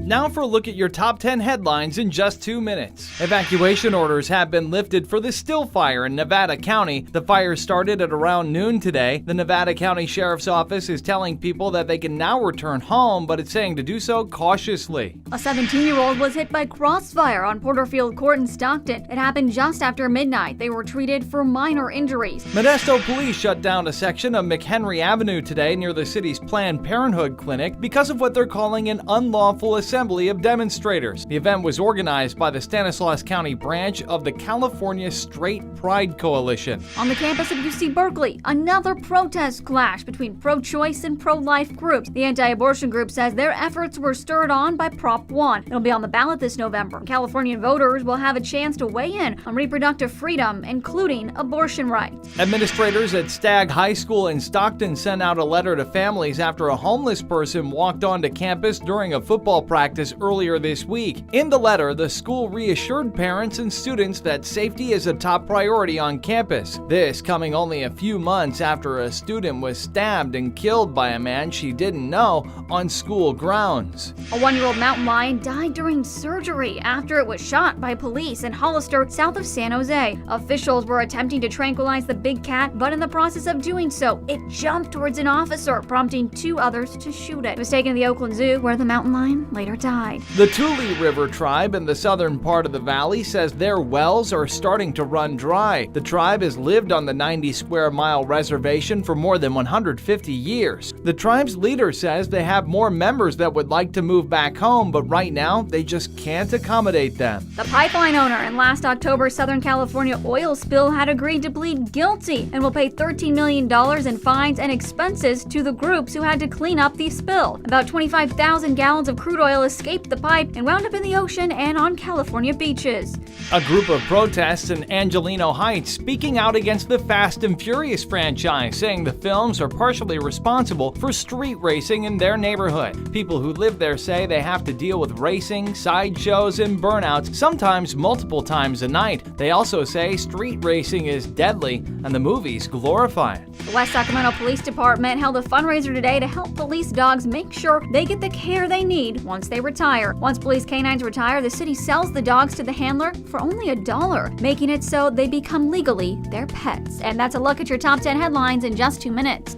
Now for a look at your top 10 headlines in just 2 minutes. Evacuation orders have been lifted for the Still Fire in Nevada County. The fire started at around noon today. The Nevada County Sheriff's Office is telling people that they can now return home, but it's saying to do so cautiously. A 17-year-old was hit by crossfire on Porterfield Court in Stockton. It happened just after midnight. They were treated for minor injuries. Modesto police shut down a section of McHenry Avenue today near the city's Planned Parenthood clinic because of what they're calling an unlawful assembly of demonstrators. The event was organized by the Stanislaus County branch of the California Straight Pride Coalition. On the campus of UC Berkeley, another protest clash between pro-choice and pro-life groups. The anti-abortion group says their efforts were stirred on by Prop 1. It'll be on the ballot this November. Californian voters will have a chance to weigh in on reproductive freedom, including abortion rights. Administrators at Stagg High School in Stockton sent out a letter to families after a homeless person walked onto campus during a football practice earlier this week. In the letter, the school reassured parents and students that safety is a top priority on campus. This coming only a few months after a student was stabbed and killed by a man she didn't know on school grounds. A 1-year-old mountain lion died during surgery after it was shot by police in Hollister, south of San Jose. Officials were attempting to tranquilize the big cat, but in the process of doing so, it jumped towards an officer, prompting 2 others to shoot it. It was taken to the Oakland Zoo, where the mountain lion later died. The Tule River tribe in the southern part of the valley says their wells are starting to run dry. The tribe has lived on the 90-square-mile reservation for more than 150 years. The tribe's leader says they have more members that would like to move back home, but right now they just can't accommodate them. The pipeline owner in last October's Southern California oil spill had agreed to plead guilty and will pay $13 million in fines and expenses to the groups who had to clean up the spill. About 25,000 gallons of crude oil escaped the pipe and wound up in the ocean and on California beaches. A group of protests in Angelino Heights speaking out against the Fast and Furious franchise, saying the films are partially responsible for street racing in their neighborhood. People who live there say they have to deal with racing, sideshows, and burnouts, sometimes multiple times a night. They also say street racing is deadly and the movies glorify it. The West Sacramento Police Department held a fundraiser today to help police dogs make sure they get the care they need once they retire. Once police canines retire, the city sells the dogs to the handler for only $1, making it so they become legally their pets. And that's a look at your top 10 headlines in just 2 minutes.